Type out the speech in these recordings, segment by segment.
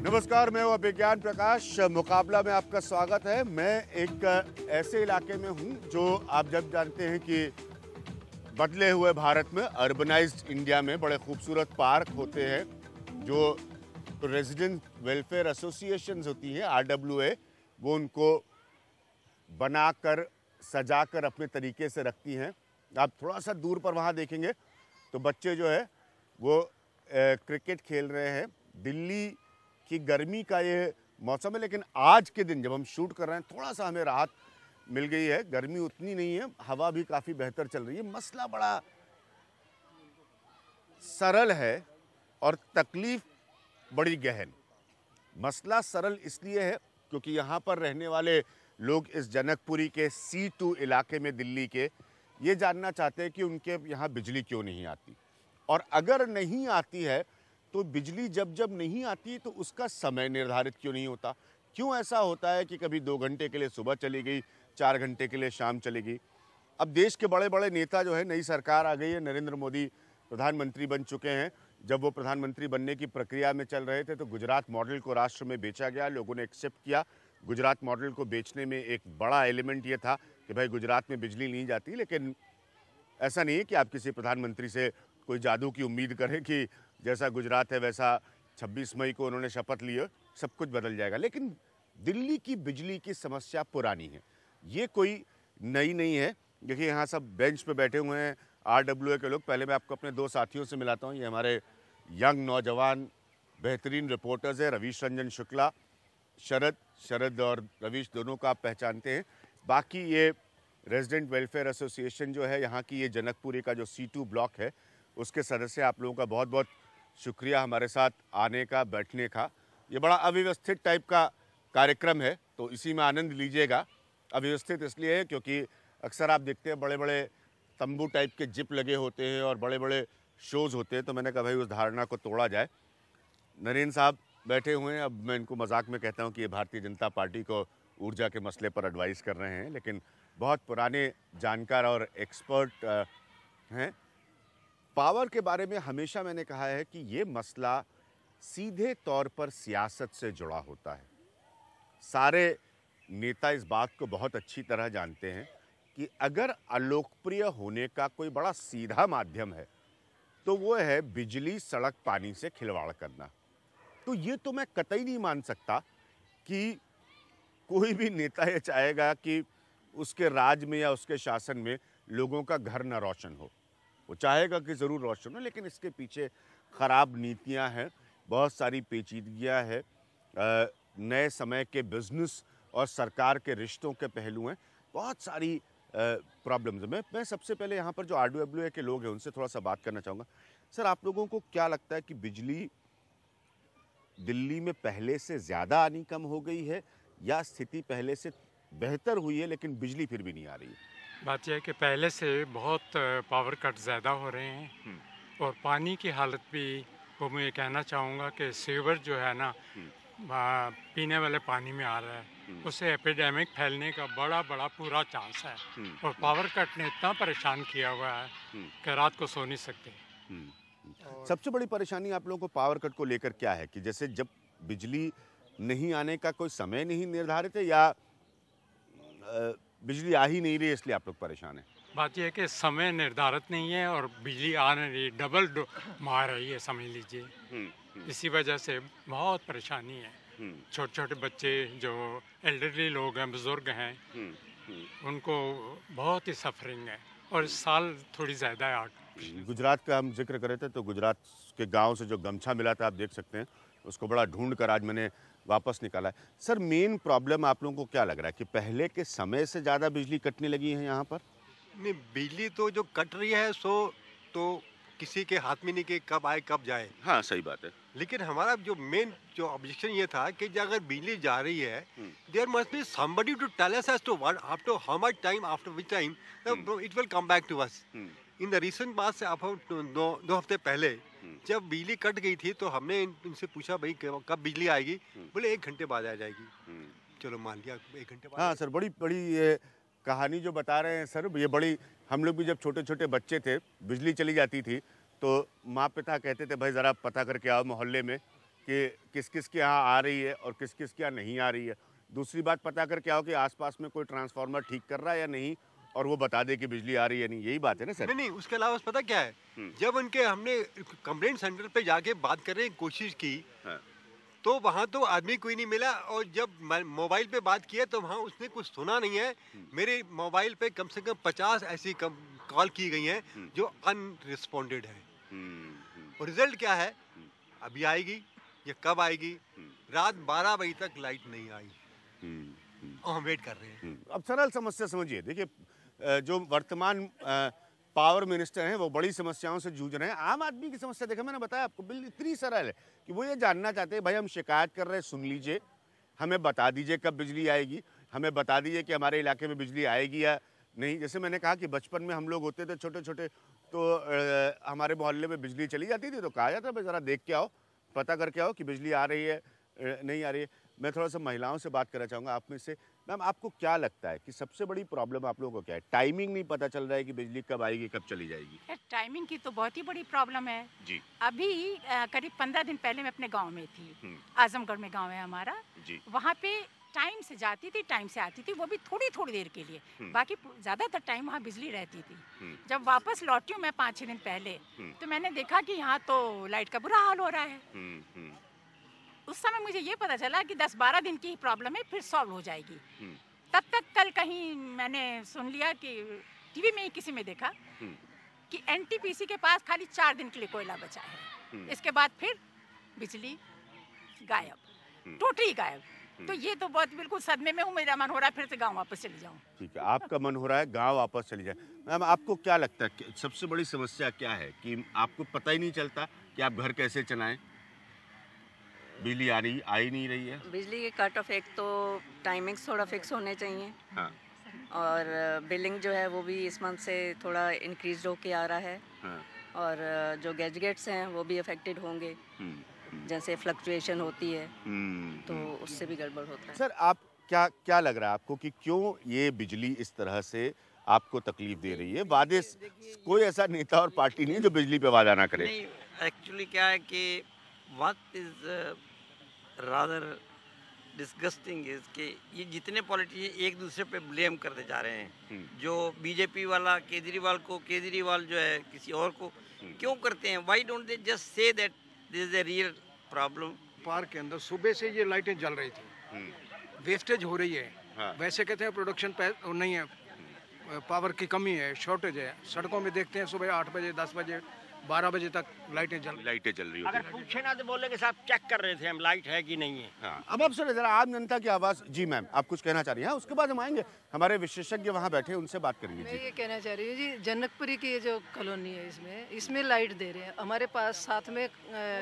नमस्कार, मैं हूं विज्ञान प्रकाश। मुकाबला में आपका स्वागत है। मैं एक ऐसे इलाके में हूं जो आप जब जानते हैं कि बदले हुए भारत में, अर्बनाइज्ड इंडिया में बड़े खूबसूरत पार्क होते हैं जो रेजिडेंट वेलफेयर एसोसिएशंस होती हैं, RWA, वो उनको बनाकर सजाकर अपने तरीके से रखती हैं। आप थोड़ा सा दूर पर वहाँ देखेंगे तो बच्चे जो है वो क्रिकेट खेल रहे हैं। दिल्ली की गर्मी का ये मौसम है, लेकिन आज के दिन जब हम शूट कर रहे हैं थोड़ा सा हमें राहत मिल गई है। गर्मी उतनी नहीं है, हवा भी काफ़ी बेहतर चल रही है। मसला बड़ा सरल है और तकलीफ बड़ी गहन। मसला सरल इसलिए है क्योंकि यहाँ पर रहने वाले लोग इस जनकपुरी के C2 इलाके में दिल्ली के ये जानना चाहते हैं कि उनके यहाँ बिजली क्यों नहीं आती, और अगर नहीं आती है तो बिजली जब जब नहीं आती तो उसका समय निर्धारित क्यों नहीं होता। क्यों ऐसा होता है कि कभी 2 घंटे के लिए सुबह चली गई, 4 घंटे के लिए शाम चली गई। अब देश के बड़े बड़े नेता जो है, नई सरकार आ गई है, नरेंद्र मोदी प्रधानमंत्री बन चुके हैं। जब वो प्रधानमंत्री बनने की प्रक्रिया में चल रहे थे तो गुजरात मॉडल को राष्ट्र में बेचा गया, लोगों ने एक्सेप्ट किया। गुजरात मॉडल को बेचने में एक बड़ा एलिमेंट ये था कि भाई गुजरात में बिजली नहीं जाती, लेकिन ऐसा नहीं है कि आप किसी प्रधानमंत्री से कोई जादू की उम्मीद करें कि जैसा गुजरात है वैसा 26 मई को उन्होंने शपथ ली है, सब कुछ बदल जाएगा। लेकिन दिल्ली की बिजली की समस्या पुरानी है, ये कोई नई नहीं है। देखिए यहाँ सब बेंच पे बैठे हुए हैं RWA के लोग। पहले मैं आपको अपने 2 साथियों से मिलाता हूँ। ये हमारे यंग नौजवान बेहतरीन रिपोर्टर्स हैं, रवीश रंजन शुक्ला, शरद और रवीश, दोनों को आप पहचानते हैं। बाकी ये रेजिडेंट वेलफेयर एसोसिएशन जो है यहाँ की, ये जनकपुरी का जो C2 ब्लॉक है, उसके सदस्य, आप लोगों का बहुत बहुत शुक्रिया हमारे साथ आने का, बैठने का। ये बड़ा अव्यवस्थित टाइप का कार्यक्रम है तो इसी में आनंद लीजिएगा। अव्यवस्थित इसलिए है क्योंकि अक्सर आप देखते हैं बड़े बड़े तंबू टाइप के जिप लगे होते हैं और बड़े बड़े शोज़ होते हैं, तो मैंने कहा भाई उस धारणा को तोड़ा जाए। नरेंद्र साहब बैठे हुए हैं। अब मैं इनको मजाक में कहता हूँ कि ये भारतीय जनता पार्टी को ऊर्जा के मसले पर एडवाइस कर रहे हैं, लेकिन बहुत पुराने जानकार और एक्सपर्ट हैं। पावर के बारे में हमेशा मैंने कहा है कि ये मसला सीधे तौर पर सियासत से जुड़ा होता है। सारे नेता इस बात को बहुत अच्छी तरह जानते हैं कि अगर अलोकप्रिय होने का कोई बड़ा सीधा माध्यम है तो वो है बिजली, सड़क, पानी से खिलवाड़ करना। तो ये तो मैं कतई नहीं मान सकता कि कोई भी नेता ये चाहेगा कि उसके राज में या उसके शासन में लोगों का घर न रोशन हो। वो चाहेगा कि ज़रूर रोशन हो, लेकिन इसके पीछे ख़राब नीतियां हैं, बहुत सारी पेचीदगियां हैं, नए समय के बिजनेस और सरकार के रिश्तों के पहलू हैं, बहुत सारी प्रॉब्लम्स हैं। मैं सबसे पहले यहाँ पर जो RWA के लोग हैं उनसे थोड़ा सा बात करना चाहूँगा। सर, आप लोगों को क्या लगता है कि बिजली दिल्ली में पहले से ज़्यादा आनी कम हो गई है या स्थिति पहले से बेहतर हुई है लेकिन बिजली फिर भी नहीं आ रही है? बात यह है कि पहले से बहुत पावर कट ज़्यादा हो रहे हैं और पानी की हालत भी, वो मैं कहना चाहूँगा कि सीवर जो है ना, पीने वाले पानी में आ रहा है, उससे एपिडेमिक फैलने का बड़ा बड़ा पूरा चांस है। और पावर कट ने इतना परेशान किया हुआ है कि रात को सो नहीं सकते। सबसे बड़ी परेशानी आप लोगों को पावर कट को लेकर क्या है कि जैसे जब बिजली नहीं आने का कोई समय नहीं निर्धारित है, या बिजली आ ही नहीं रही इसलिए आप लोग परेशान हैं? बात यह है कि समय निर्धारित नहीं है और बिजली आ नहीं रही, डबल मार रही है, समझ लीजिए। इसी वजह से बहुत परेशानी है। छोटे छोटे बच्चे, जो एल्डरली लोग हैं, बुजुर्ग हैं, उनको बहुत ही सफरिंग है। और इस साल थोड़ी ज़्यादा है आग। गुजरात का हम जिक्र करे थे तो गुजरात के गांव से जो गमछा मिला था, आप देख सकते हैं, उसको बड़ा ढूंढ कर आज मैंने वापस निकाला है। सर, मेन प्रॉब्लम आप लोगों को क्या लग रहा है कि पहले के समय से ज़्यादा बिजली कटने लगी है यहाँ पर? नहीं, बिजली तो जो कट रही है सो तो किसी के हाथ में नहीं कि कब आए कब जाए। हाँ, सही बात है। लेकिन हमारा जो मेन जो ऑब्जेक्शन ये था कि जब अगर बिजली जा रही है, there must be somebody to tell us as to what, after how much time, after which time it will come back to us. In the recent past, about 2 हफ्ते पहले जब बिजली कट गई थी तो हमने इनसे पूछा भाई कब बिजली आएगी। बोले 1 घंटे बाद आ जाएगी। चलो मान लिया 1 घंटे बाद। हाँ सर, बड़ी बड़ी ये कहानी जो बता रहे हैं सर, ये बड़ी, हम लोग भी जब छोटे छोटे बच्चे थे, बिजली चली जाती थी तो माँ पिता कहते थे भाई ज़रा पता करके आओ मोहल्ले में कि किस किस के यहाँ आ रही है और किस किस के यहाँ नहीं आ रही है। दूसरी बात पता कर क्या हो कि आसपास में कोई ट्रांसफार्मर ठीक कर रहा है या नहीं, और वो बता दे कि बिजली आ रही है नहीं। यही बात है ना सर? नहीं नहीं, उसके अलावा पता क्या है, जब उनके हमने कंप्लेंट सेंटर पे जाके बात करने की कोशिश की, हाँ। तो वहाँ तो आदमी कोई नहीं मिला, और जब मैं मोबाइल पे बात किया तो वहाँ उसने कुछ सुना नहीं है। मेरे मोबाइल पे कम से कम 50 ऐसी कॉल की गई हैं जो अनरिस्पॉन्डेड है। और रिजल्ट क्या है, अभी आएगी या कब आएगी? रात 12 बजे तक लाइट नहीं आई और हम वेट कर रहे हैं। अब सरल समस्या समझिए, देखिए जो वर्तमान पावर मिनिस्टर हैं वो बड़ी समस्याओं से जूझ रहे हैं। आम आदमी की समस्या देखा, मैंने बताया आपको, बिल इतनी सरल है कि वो ये जानना चाहते हैं, भाई हम शिकायत कर रहे हैं, सुन लीजिए, हमें बता दीजिए कब बिजली आएगी, हमें बता दीजिए कि हमारे इलाके में बिजली आएगी या नहीं। जैसे मैंने कहा कि बचपन में हम लोग होते थे छोटे छोटे, तो हमारे मोहल्ले में बिजली चली जाती थी तो कहा जाता भाई ज़रा देख के आओ, पता करके आओ कि बिजली आ रही है नहीं आ रही है। मैं थोड़ा सा महिलाओं से बात करना चाहूँगा आप में से। मैम, आपको क्या लगता है कि सबसे बड़ी प्रॉब्लम आप लोगों को क्या है? टाइमिंग नहीं पता चल रहा है कि बिजली कब आएगी कब चली जाएगी? टाइमिंग की तो बहुत ही बड़ी प्रॉब्लम है जी अभी। करीब 15 दिन पहले मैं अपने गांव में थी, आजमगढ़ में गांव है हमारा जी। वहाँ पे टाइम से जाती थी, टाइम से आती थी, वो भी थोड़ी थोड़ी देर के लिए, बाकी ज़्यादातर टाइम वहाँ बिजली रहती थी। जब वापस लौटी हूँ मैं 5-6 दिन पहले, तो मैंने देखा कि यहाँ तो लाइट का बुरा हाल हो रहा है। उस समय मुझे ये पता चला कि 10-12 दिन की ही प्रॉब्लम है, फिर सॉल्व हो जाएगी। तब तक कल कहीं मैंने सुन लिया कि टीवी में ही किसी में देखा कि एनटीपीसी के पास खाली 4 दिन के लिए कोयला बचा है, इसके बाद फिर बिजली गायब, टोटली गायब। तो ये तो बहुत बिल्कुल सदमे में हूँ, मेरा मन हो रहा है फिर से गाँव वापस चली जाऊँ। ठीक है, आपका मन हो रहा है गांव वापस चली जाए। मैम, आपको क्या लगता है कि सबसे बड़ी समस्या क्या है कि आपको पता ही नहीं चलता कि आप घर कैसे चलाएं? बिजली आ ही नहीं रही है। बिजली के कट ऑफ, एक तो टाइमिंग्स थोड़ा फिक्स होने चाहिए, हाँ। और बिलिंग जो है वो भी इस मंथ से थोड़ा इंक्रीज होके आ रहा है। हाँ। और जो गैजेट्स हैं वो भी अफेक्टेड होंगे, जैसे फ्लक्चुएशन होती है तो उससे भी गड़बड़ होता है। सर, आप क्या लग रहा है आपको कि क्यों ये बिजली इस तरह से आपको तकलीफ दे रही है? वादे, कोई ऐसा नेता और पार्टी नहीं है जो बिजली पे वादा ना करे। नहीं, एक्चुअली क्या है कि what is rather disgusting is कि ये जितने पॉलिटिशियन एक दूसरे पे ब्लेम करते जा रहे हैं। जो बीजेपी वाला केजरीवाल को, केजरीवाल जो है किसी और को क्यों करते हैं? Why don't they just say that this is a real problem? Park के अंदर सुबह से ये लाइटें जल रही थी, वेस्टेज हो रही है। हाँ। वैसे कहते हैं प्रोडक्शन नहीं है, पावर की कमी है, शॉर्टेज है। सड़कों में देखते हैं सुबह 8 बजे 10 बजे 12 बजे तक लाइटें जल रही अगर पूछे ना तो बोले कि साहब चेक कर रहे थे हम लाइट है कि नहीं है। हाँ। अब आप सुनिए जरा आम जनता की आवाज़। जी मैम, आप कुछ कहना चाह रही हैं? उसके बाद हम आएंगे, हमारे विशेषज्ञ वहाँ बैठे, उनसे बात करेंगे। मैं ये कहना चाह रही हूँ जी, जनकपुरी की ये जो कॉलोनी है इसमें लाइट दे रहे हैं। हमारे पास साथ में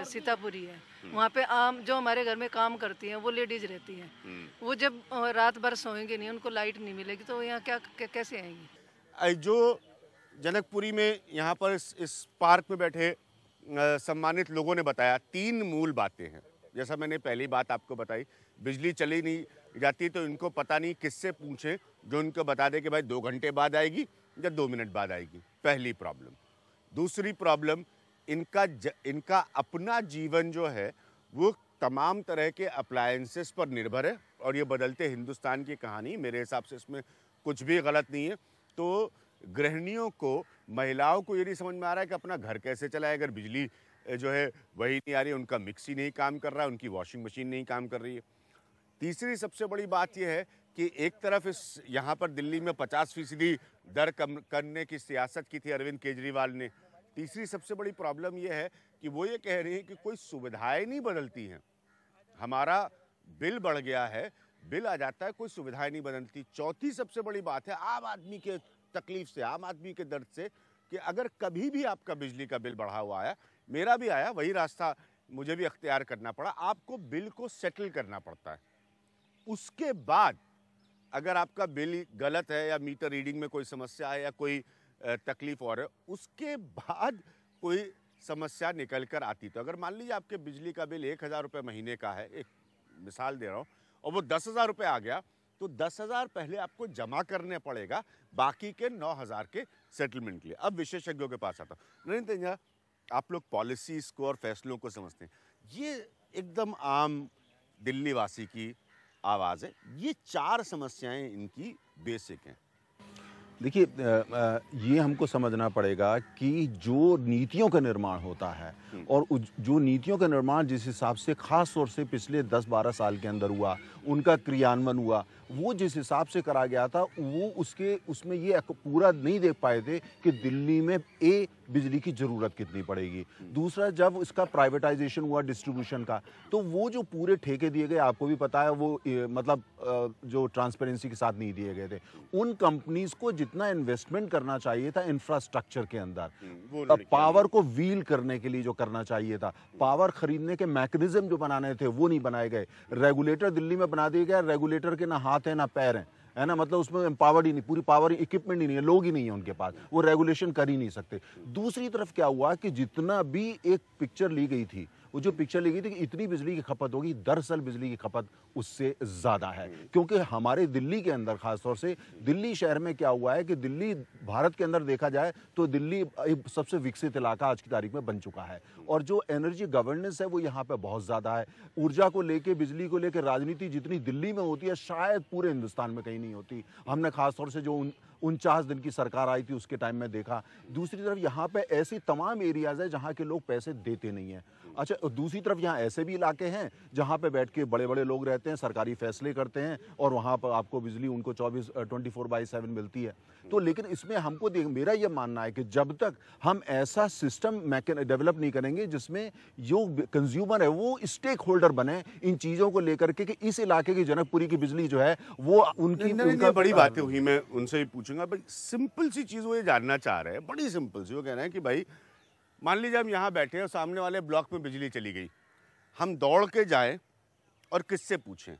सीतापुरी है, वहाँ पे आम जो हमारे घर में काम करती हैं वो लेडीज रहती हैं, वो जब रात भर सोएंगे नहीं, उनको लाइट नहीं मिलेगी तो यहाँ कैसे आएंगी? जो जनकपुरी में यहाँ पर इस पार्क में बैठे सम्मानित लोगों ने बताया, 3 मूल बातें हैं। जैसा मैंने पहली बात आपको बताई, बिजली चली नहीं जाती तो इनको पता नहीं किससे पूछें जो इनको बता दे कि भाई 2 घंटे बाद आएगी या 2 मिनट बाद आएगी। पहली प्रॉब्लम। दूसरी प्रॉब्लम, इनका अपना जीवन जो है वो तमाम तरह के अप्लायंसेस पर निर्भर है, और ये बदलते हिंदुस्तान की कहानी, मेरे हिसाब से इसमें कुछ भी गलत नहीं है। तो गृहिणियों को, महिलाओं को ये नहीं समझ में आ रहा है कि अपना घर कैसे चलाए अगर बिजली जो है वही नहीं आ रही है, उनका मिक्सी नहीं काम कर रहा है, उनकी वॉशिंग मशीन नहीं काम कर रही है। तीसरी सबसे बड़ी बात यह है कि एक तरफ यहाँ पर दिल्ली में 50% दर कम करने की सियासत की थी अरविंद केजरीवाल ने। तीसरी सबसे बड़ी प्रॉब्लम यह है कि वो ये कह रही है कि कोई सुविधाएं नहीं बदलती हैं। हमारा बिल बढ़ गया है, बिल आ जाता है, कोई सुविधाएं नहीं बदलती। चौथी सबसे बड़ी बात है आम आदमी के तकलीफ से, आम आदमी के दर्द से, कि अगर कभी भी आपका बिजली का बिल बढ़ा हुआ आया, मेरा भी आया, वही रास्ता मुझे भी अख्तियार करना पड़ा, आपको बिल को सेटल करना पड़ता है। उसके बाद अगर आपका बिल गलत है या मीटर रीडिंग में कोई समस्या है या कोई तकलीफ और है, उसके बाद कोई समस्या निकल कर आती। तो अगर मान लीजिए आपके बिजली का बिल 1000 रुपये महीने का है, एक मिसाल दे रहा हूँ, और वो 10,000 रुपये आ गया, तो 10,000 पहले आपको जमा करने पड़ेगा, बाकी के 9,000 के सेटलमेंट के लिए। अब विशेषज्ञों के पास आता हूँ। नरेंद्र, आप लोग पॉलिसीज़ को और फैसलों को समझते हैं, ये एकदम आम दिल्ली वासी की आवाज़ है। ये 4 समस्याएं इनकी बेसिक हैं। देखिए, ये हमको समझना पड़ेगा कि जो नीतियों का निर्माण होता है और जो नीतियों का निर्माण जिस हिसाब से खास तौर से पिछले 10-12 साल के अंदर हुआ, उनका क्रियान्वयन हुआ, वो जिस हिसाब से करा गया था, वो उसमें ये पूरा नहीं देख पाए थे कि दिल्ली में बिजली की ज़रूरत कितनी पड़ेगी। दूसरा, जब इसका प्राइवेटाइजेशन हुआ डिस्ट्रीब्यूशन का, तो वो जो पूरे ठेके दिए गए, आपको भी पता है, वो मतलब जो ट्रांसपेरेंसी के साथ नहीं दिए गए थे। उन कंपनीज को जितना इन्वेस्टमेंट करना चाहिए था इंफ्रास्ट्रक्चर के अंदर, पावर को व्हील करने के लिए जो करना चाहिए था, पावर खरीदने के मैकेनिज्म जो बनाने थे, वो नहीं बनाए गए। रेगुलेटर दिल्ली में बना दिया गया, रेगुलेटर के ना हाथ है ना पैर हैं, है ना, मतलब उसमें एम्पावर्ड ही नहीं, पूरी पावर इक्विपमेंट ही नहीं है, लोग ही नहीं है उनके पास, वो रेगुलेशन कर ही नहीं सकते। दूसरी तरफ क्या हुआ कि जितना भी एक पिक्चर ली गई थी, वो जो पिक्चर ली गई थी कि इतनी बिजली की खपत होगी, दरअसल बिजली की खपत उससे ज़्यादा है। क्योंकि हमारे दिल्ली के अंदर, खासतौर से दिल्ली शहर में क्या हुआ है कि दिल्ली, भारत के अंदर देखा जाए तो दिल्ली एक सबसे विकसित इलाका आज की तारीख में बन चुका है, और जो एनर्जी गवर्नेंस है वो यहाँ पे बहुत ज़्यादा है। ऊर्जा को लेके, बिजली को लेके राजनीति जितनी दिल्ली में होती है, शायद पूरे हिंदुस्तान में कहीं नहीं होती। हमने खासतौर से जो 49 दिन की सरकार आई थी उसके टाइम में देखा। दूसरी तरफ यहाँ पे ऐसी तमाम एरियाज है जहाँ के लोग पैसे देते नहीं हैं। अच्छा, दूसरी तरफ यहाँ ऐसे भी इलाके हैं जहाँ पे बैठ के बड़े बड़े लोग रहते हैं, सरकारी फैसले करते हैं, और वहाँ पर आपको बिजली उनको 24/7 मिलती है। तो लेकिन इसमें हमको मेरा ये मानना है कि जब तक हम ऐसा सिस्टम डेवलप नहीं करेंगे जिसमें जो कंज्यूमर है वो स्टेक होल्डर बने इन चीज़ों को लेकर के, कि इस इलाके की जनकपुरी की बिजली जो है वो उनका बड़ी बातें हुई, मैं उनसे ही पूछूंगा। भाई, सिंपल सी चीज़ वो ये जानना चाह रहे हैं, बड़ी सिंपल सी। वो कह रहे हैं कि भाई, मान लीजिए हम यहाँ बैठे हैं और सामने वाले ब्लॉक में बिजली चली गई, हम दौड़ के जाएं और किससे पूछें?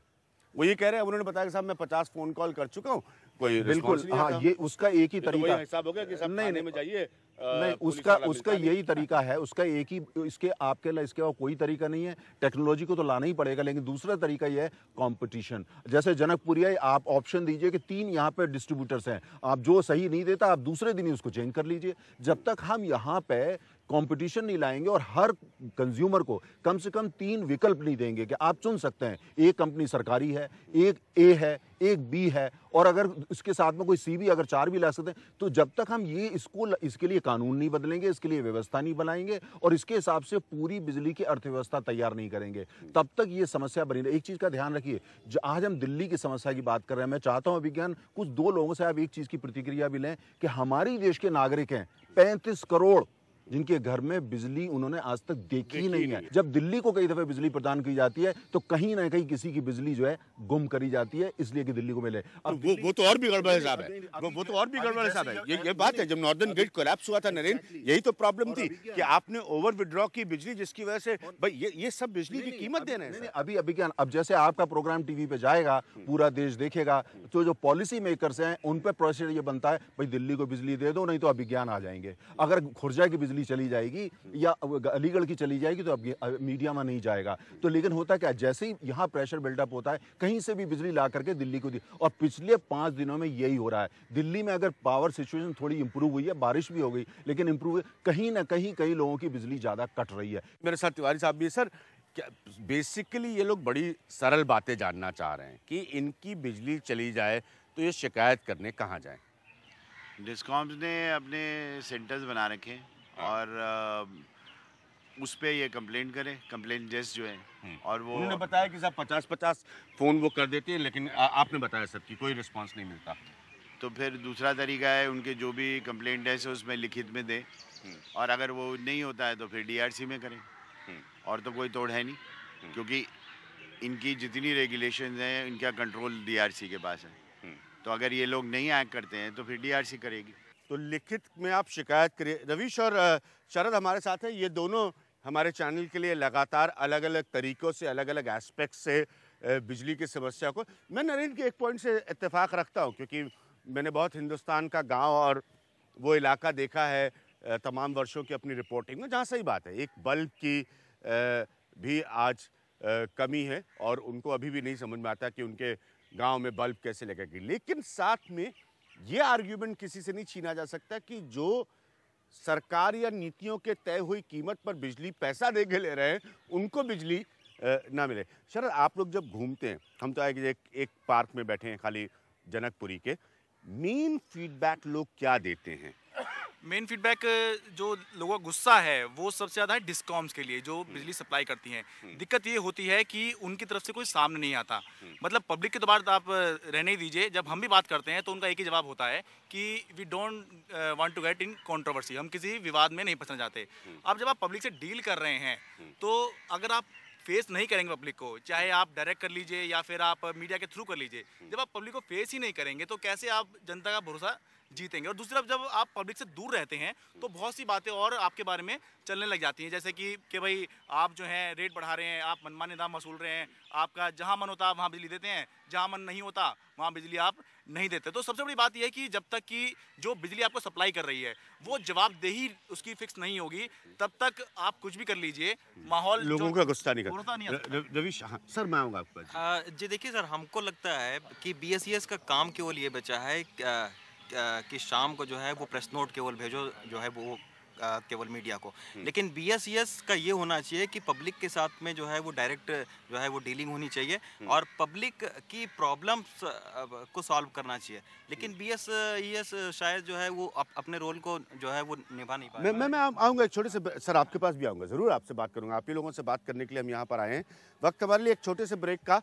वो ये कह रहे हैं, उन्होंने बताया कि साहब मैं 50 फ़ोन कॉल कर चुका हूँ, कोई बिल्कुल, हाँ, ये उसका एक ही तरीका हिसाब हो गया कि सब थाने में जाइए। नहीं, उसका यही तरीका है, उसका एक ही, इसके और कोई तरीका नहीं है। टेक्नोलॉजी को तो लाना ही पड़ेगा, लेकिन दूसरा तरीका ये है कंपटीशन। जैसे जनकपुरी है, आप ऑप्शन दीजिए कि 3 यहाँ पे डिस्ट्रीब्यूटर्स हैं, आप जो सही नहीं देता आप दूसरे दिन ही उसको चेंज कर लीजिए। जब तक हम यहाँ पे कंपटीशन नहीं लाएंगे और हर कंज्यूमर को कम से कम 3 विकल्प नहीं देंगे कि आप चुन सकते हैं, एक कंपनी सरकारी है, एक ए है, एक बी है, और अगर इसके साथ में कोई सी भी, अगर 4 भी ला सकते हैं, तो जब तक हम इसके लिए कानून नहीं बदलेंगे, इसके लिए व्यवस्था नहीं बनाएंगे और इसके हिसाब से पूरी बिजली की अर्थव्यवस्था तैयार नहीं करेंगे, तब तक ये समस्या बनी रही। एक चीज़ का ध्यान रखिए, जो आज हम दिल्ली की समस्या की बात कर रहे हैं, मैं चाहता हूं विज्ञान कुछ 2 लोगों से आप एक चीज़ की प्रतिक्रिया भी लें कि हमारी देश के नागरिक हैं 35 करोड़, जिनके घर में बिजली उन्होंने आज तक देखी ही नहीं है। जब दिल्ली को कई दफे बिजली प्रदान की जाती है तो कहीं ना कहीं किसी की बिजली जो है गुम करी जाती है, इसलिए कि दिल्ली को मिले। अब वो तो और भी गड़बड़ हिसाब है, वो तो और भी गड़बड़ हिसाब है। ये बात है, जब नॉर्दर्न ग्रिड कोलैप्स हुआ था नरेंद्र, यही तो प्रॉब्लम थी कि आपने ओवर विड्रॉ की बिजली, जिसकी वजह से भाई ये सब बिजली की कीमत दे रहे हैं। अभी क्या, अब जैसे आपका प्रोग्राम टीवी पे जाएगा, पूरा देश देखेगा, तो जो पॉलिसी मेकर्स हैं उन पर प्रेशर ये बनता है, भाई दिल्ली को बिजली दे दो, नहीं तो अभिज्ञान आ जाएंगे। अगर खुर्जा की बिजली चली जाएगी या अलीगढ़ की चली जाएगी तो अब मीडिया में नहीं जाएगा। तो लेकिन होता क्या, जैसे ही यहाँ प्रेशर बिल्डअप होता है, कहीं से भी बिजली ला करके दिल्ली को दी, और पिछले 5 दिनों में यही हो रहा है। दिल्ली में अगर पावर सिचुएशन थोड़ी इंप्रूव हुई है, बारिश भी हो गई, लेकिन इंप्रूव कहीं ना कहीं कई लोगों की बिजली ज़्यादा कट रही है। मेरे साथ तिवारी साहब भी। सर, बेसिकली ये लोग बड़ी सरल बातें जानना चाह रहे हैं कि इनकी बिजली चली जाए तो ये शिकायत करने कहाँ जाएं? डिस्कॉम्स ने अपने सेंटर्स बना रखे हैं और उस पे ये कंप्लेंट करें, कंप्लेंट डेस्क जो है, और वो उन्होंने बताया कि साहब 50-50 फ़ोन वो कर देते हैं, लेकिन आपने बताया सबकी कोई रिस्पांस नहीं मिलता। तो फिर दूसरा तरीका है, उनके जो भी कंप्लेंट डेस्क है उसमें लिखित में दें, और अगर वो नहीं होता है तो फिर डीआरसी में करें, और तो कोई तोड़ है नहीं, क्योंकि इनकी जितनी रेगुलेशंस हैं इनका कंट्रोल डीआरसी के पास है। तो अगर ये लोग नहीं एक्ट करते हैं तो फिर डीआरसी करेगी। तो लिखित में आप शिकायत करिए। रवीश और शरद हमारे साथ हैं, ये दोनों हमारे चैनल के लिए लगातार अलग अलग तरीक़ों से, अलग अलग एस्पेक्ट से बिजली की समस्या को, मैं नरेंद्र के एक पॉइंट से इत्तेफाक रखता हूँ, क्योंकि मैंने बहुत हिंदुस्तान का गांव और वो इलाका देखा है तमाम वर्षों की अपनी रिपोर्टिंग में, जहाँ सही बात है एक बल्ब की भी आज कमी है और उनको अभी भी नहीं समझ में आता कि उनके गांव में बल्ब कैसे लगेगी। लेकिन साथ में ये आर्ग्यूमेंट किसी से नहीं छीना जा सकता कि जो सरकार या नीतियों के तय हुई कीमत पर बिजली पैसा दे के ले रहे हैं, उनको बिजली ना मिले। शरद, आप लोग जब घूमते हैं, हम तो एक पार्क में बैठे हैं खाली जनकपुरी के, मेन फीडबैक लोग क्या देते हैं? मेन फीडबैक जो लोगों का गुस्सा है वो सबसे ज़्यादा है डिस्कॉम्स के लिए जो बिजली सप्लाई करती हैं। दिक्कत ये होती है कि उनकी तरफ से कोई सामने नहीं आता। मतलब पब्लिक के तो बात आप रहने ही दीजिए, जब हम भी बात करते हैं तो उनका एक ही जवाब होता है कि we don't want to get in controversy, हम किसी विवाद में नहीं फंसना चाहते। अब जब आप पब्लिक से डील कर रहे हैं तो अगर आप फेस नहीं करेंगे पब्लिक को, चाहे आप डायरेक्ट कर लीजिए या फिर आप मीडिया के थ्रू कर लीजिए, जब आप पब्लिक को फेस ही नहीं करेंगे तो कैसे आप जनता का भरोसा जीतेंगे? और दूसरी तरफ जब आप पब्लिक से दूर रहते हैं तो बहुत सी बातें और आपके बारे में चलने लग जाती हैं, जैसे कि भाई आप जो हैं रेट बढ़ा रहे हैं, आप मनमाने दाम वसूल रहे हैं, आपका जहां मन होता वहां बिजली देते हैं, जहां मन नहीं होता वहां बिजली आप नहीं देते। तो सबसे बड़ी बात यह है कि जब तक कि जो बिजली आपको सप्लाई कर रही है वो जवाबदेही उसकी फिक्स नहीं होगी, तब तक आप कुछ भी कर लीजिए, माहौल लोगों का गुस्सा नहीं करता। रवीश, सर मैं आऊँगा आपके पास। जी देखिए सर, हमको लगता है कि BSES का काम केवल ये बचा है कि शाम को जो है वो प्रेस नोट केवल भेजो जो है वो केवल मीडिया को, लेकिन BSES का ये होना चाहिए कि पब्लिक के साथ में जो है वो डायरेक्ट जो है वो डीलिंग होनी चाहिए और पब्लिक की प्रॉब्लम्स को सॉल्व करना चाहिए। लेकिन BSES शायद जो है वो अपने रोल को जो है वो निभा नहीं पाए। मैं आऊँगा एक छोटे से, सर आपके पास भी आऊँगा, ज़रूर आपसे बात करूँगा। आप ही लोगों से बात करने के लिए हम यहाँ पर आए हैं। वक्त हमारे लिए एक छोटे से ब्रेक का।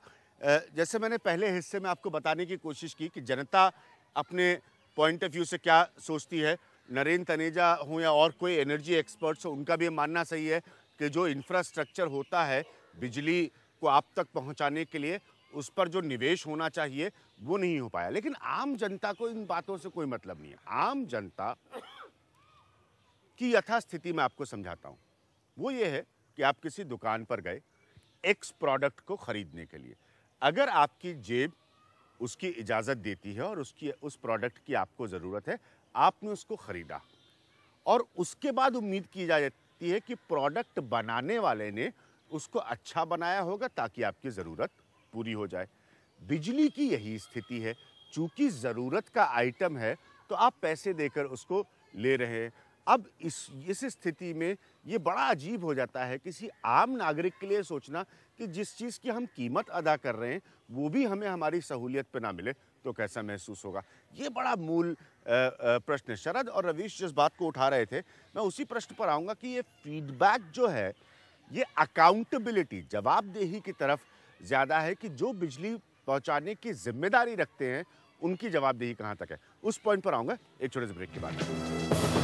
जैसे मैंने पहले हिस्से में आपको बताने की कोशिश की कि जनता अपने पॉइंट ऑफ व्यू से क्या सोचती है, नरेंद्र तनेजा हो या और कोई एनर्जी एक्सपर्ट्स हो, उनका भी मानना सही है कि जो इंफ्रास्ट्रक्चर होता है बिजली को आप तक पहुंचाने के लिए, उस पर जो निवेश होना चाहिए वो नहीं हो पाया। लेकिन आम जनता को इन बातों से कोई मतलब नहीं है। आम जनता की यथास्थिति मैं आपको समझाता हूँ। वो ये है कि आप किसी दुकान पर गए एक्स प्रोडक्ट को खरीदने के लिए, अगर आपकी जेब उसकी इजाज़त देती है और उस प्रोडक्ट की आपको ज़रूरत है, आपने उसको ख़रीदा और उसके बाद उम्मीद की जाती है कि प्रोडक्ट बनाने वाले ने उसको अच्छा बनाया होगा ताकि आपकी ज़रूरत पूरी हो जाए। बिजली की यही स्थिति है। चूँकि ज़रूरत का आइटम है तो आप पैसे देकर उसको ले रहे हैं। अब इस स्थिति में ये बड़ा अजीब हो जाता है किसी आम नागरिक के लिए सोचना कि जिस चीज़ की हम कीमत अदा कर रहे हैं वो भी हमें हमारी सहूलियत पे ना मिले तो कैसा महसूस होगा। ये बड़ा मूल प्रश्न है। शरद और रवीश जिस बात को उठा रहे थे, मैं उसी प्रश्न पर आऊँगा कि ये फीडबैक जो है, ये अकाउंटेबिलिटी, जवाबदेही की तरफ ज़्यादा है कि जो बिजली पहुँचाने की जिम्मेदारी रखते हैं उनकी जवाबदेही कहाँ तक है। उस पॉइंट पर आऊँगा एक छोटे से ब्रेक के बाद।